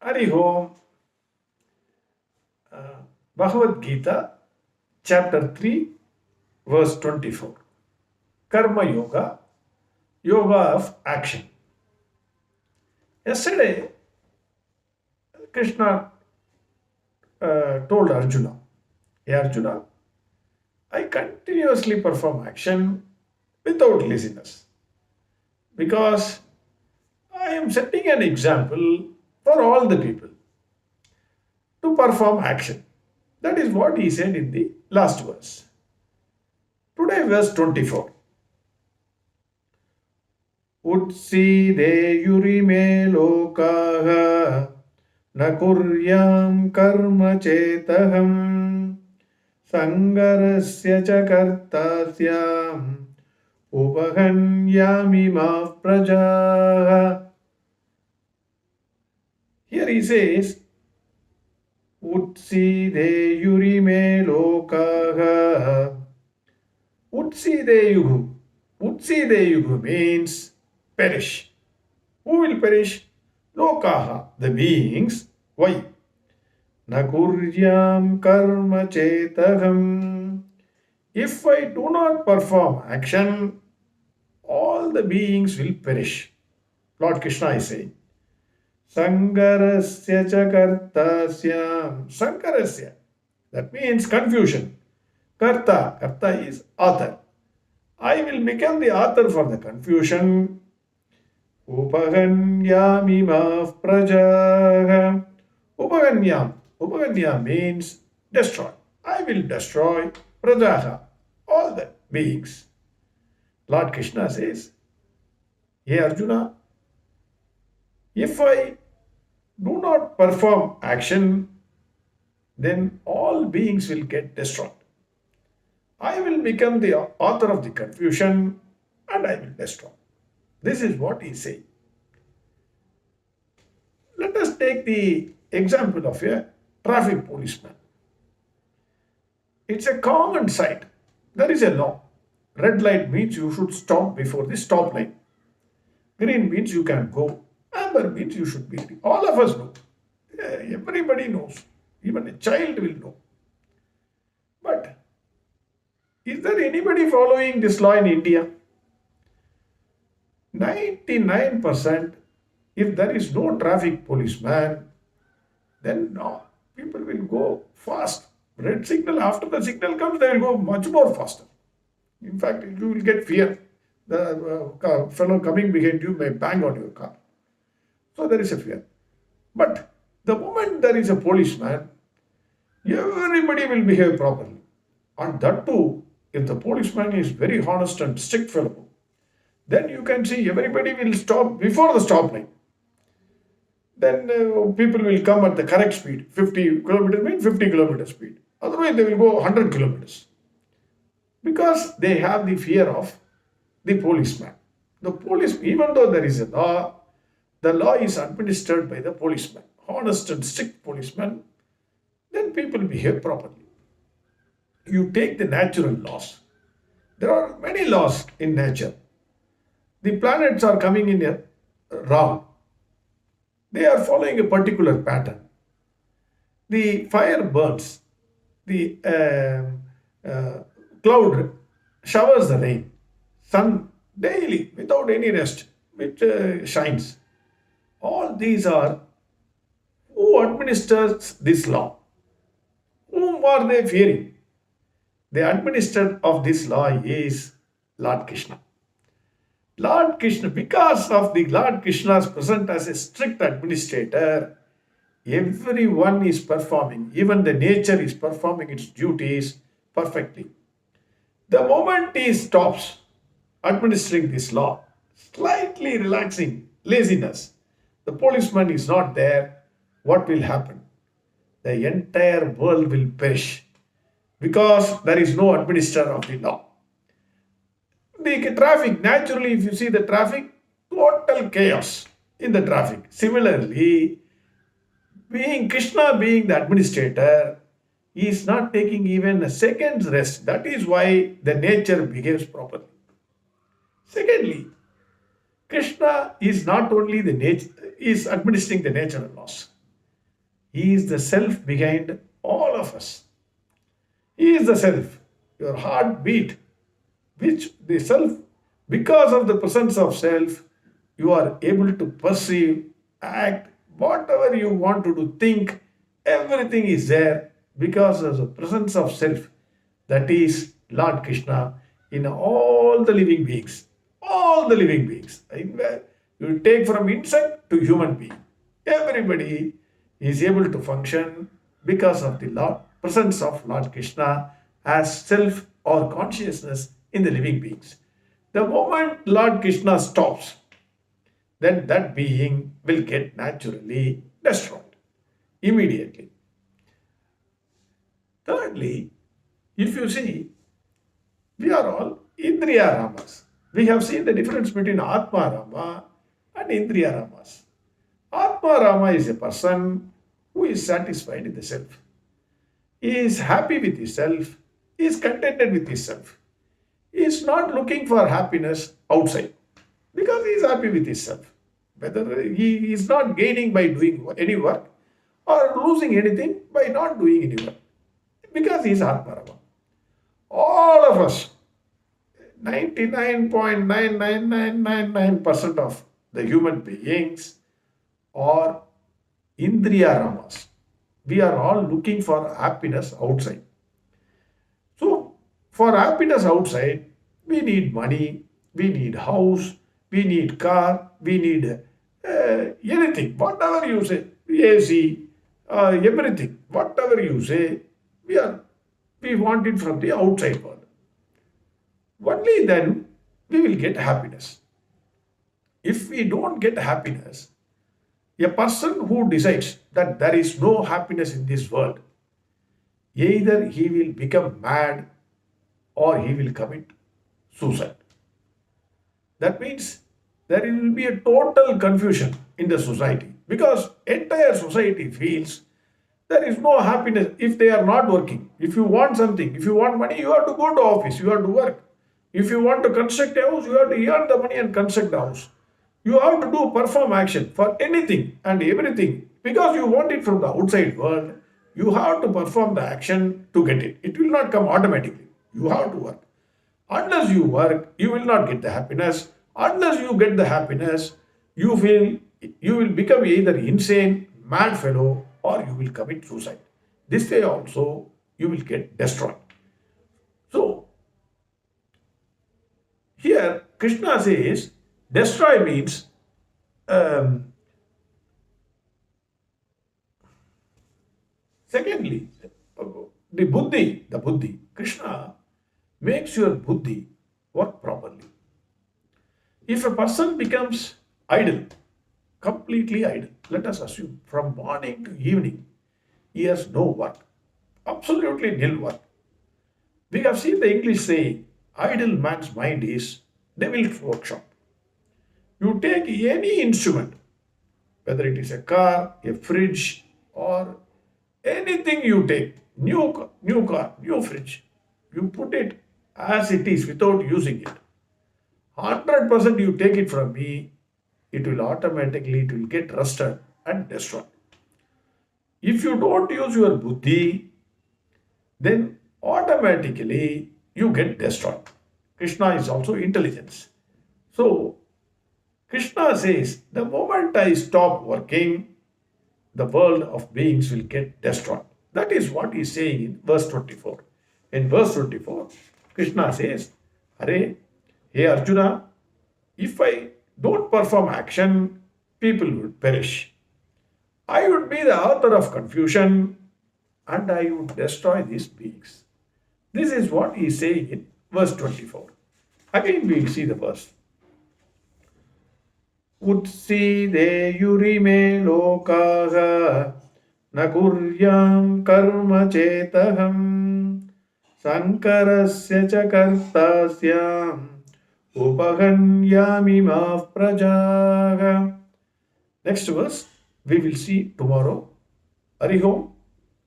Hari Om, Bhagavad Gita, chapter 3, verse 24. Karma Yoga, Yoga of Action. Yesterday, Krishna told Arjuna, Hey Arjuna, I continuously perform action without laziness because I am setting an example for all the people to perform action. That is what he said in the last verse. Today, verse 24. Utsideyurime lokaha na kuryam karma chetaham sangarasya cha kartasyam upahanyami ma prajaha. Here he says, Utsideyurime lokaha. Utsideyuhu. Utsideyuhu means perish. Who will perish? Lokaha, the beings. Why? Nakuryam karma chetaham. If I do not perform action, all the beings will perish. Lord Krishna is saying. Sangarasya cha kartasyam. Sangarasya. That means confusion. Karta is author. I will become the author for the confusion. Upaganyami ma prajaha. Upaganyam means destroy. I will destroy prajaha, all the beings. Lord Krishna says, Hey Arjuna, if I do not perform action, then all beings will get destroyed. I will become the author of the confusion and I will destroy. This is what he says. Let us take the example of a traffic policeman. It's a common sight. There is a law. Red light means you should stop before the stop line. Green means you can go. Amber means you should be ready. All of us know. Everybody knows. Even a child will know. But is there anybody following this law in India? 99%, if there is no traffic policeman, then no, people will go fast. Red signal, after the signal comes, they will go much more faster. In fact, you will get fear. The fellow coming behind you may bang on your car. So there is a fear. But the moment there is a policeman, everybody will behave properly. And that too, if the policeman is very honest and strict fellow, then you can see everybody will stop before the stop line. Then people will come at the correct speed. 50 kilometers means 50 kilometers speed. Otherwise, they will go 100 kilometers. Because they have the fear of the policeman. The police, even though there is a law, the law is administered by the policeman. Honest and strict policeman, then people behave properly. You take the natural laws. There are many laws in nature. The planets are coming in a round. They are following a particular pattern. The fire burns. The cloud showers the rain. Sun daily, without any rest, which shines. All these are who administers this law. Whom are they fearing? The administrator of this law is Lord Krishna. Lord Krishna, because of the Lord Krishna's present as a strict administrator, everyone is performing, even the nature is performing its duties perfectly. The moment he stops administering this law, slightly relaxing laziness, the policeman is not there, what will happen? The entire world will perish because there is no administrator of the law. The traffic, naturally, if you see the traffic, total chaos in the traffic. Similarly, Krishna being the administrator, he is not taking even a second's rest. That is why the nature behaves properly. Secondly, Krishna is not only the nature, is administering the natural laws. He is the self behind all of us. He is the self. Your heartbeat, which the self, because of the presence of self, you are able to perceive, act, whatever you want to do, think, everything is there because of the presence of self. That is Lord Krishna in all the living beings. All the living beings. You take from insect to human being. Everybody is able to function because of the Lord, presence of Lord Krishna as self or consciousness in the living beings. The moment Lord Krishna stops, then that being will get naturally destroyed immediately. Thirdly, if you see, we are all Indriya Ramas. We have seen the difference between Atma Rama and Indriya Ramas. Atma Rama is a person who is satisfied in the self. He is happy with himself. He is contented with himself. He is not looking for happiness outside because he is happy with himself. Whether he is not gaining by doing any work or losing anything by not doing any work because he is Atma Rama. All of us, 99.99999% of the human beings are Indriya Ramas. We are all looking for happiness outside. So, for happiness outside, we need money, we need house, we need car, we need anything, whatever you say, AC, everything, whatever you say, we want it from the outside world. Only then we will get happiness. If we don't get happiness, a person who decides that there is no happiness in this world, either he will become mad or he will commit suicide. That means there will be a total confusion in the society because entire society feels there is no happiness if they are not working. If you want something, if you want money, you have to go to office, you have to work. If you want to construct a house, you have to earn the money and construct the house. You have to do perform action for anything and everything because you want it from the outside world. You have to perform the action to get it. It will not come automatically. You have to work. Unless you work, you will not get the happiness. Unless you get the happiness, you feel you will become either insane, mad fellow, or you will commit suicide. This way also you will get destroyed. So here Krishna says destroy means um, secondly the buddhi. Krishna makes your buddhi work properly. If a person becomes idle, completely idle, let us assume from morning to evening, he has no work, absolutely nil work. We have seen the English saying, idle man's mind is devil's workshop. You take any instrument, whether it is a car, a fridge, or anything you take, new car, new fridge, you put it as it is without using it. 100% you take it from me, it will get rusted and destroyed. If you don't use your buddhi, then automatically you get destroyed. Krishna is also intelligence. So Krishna says, the moment I stop working, the world of beings will get destroyed. That is what he is saying in verse 24. In verse 24, Krishna says, Hare, hey Arjuna, if I don't perform action, people would perish. I would be the author of confusion and I would destroy these beings. This is what he is saying in verse 24. Again, we will see the verse. Utsideyurime lokaha nakuryam karma chetaham sankarasya cha kartasyam upaganyami maaf prajaha. Next verse we will see tomorrow. Harihom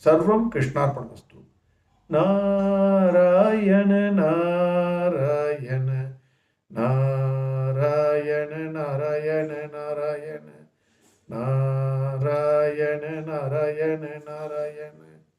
Sarvam Krishnarpanastu. Narayana Narayana Narayana Narayana Narayana Narayana Narayana, Narayana, Narayana.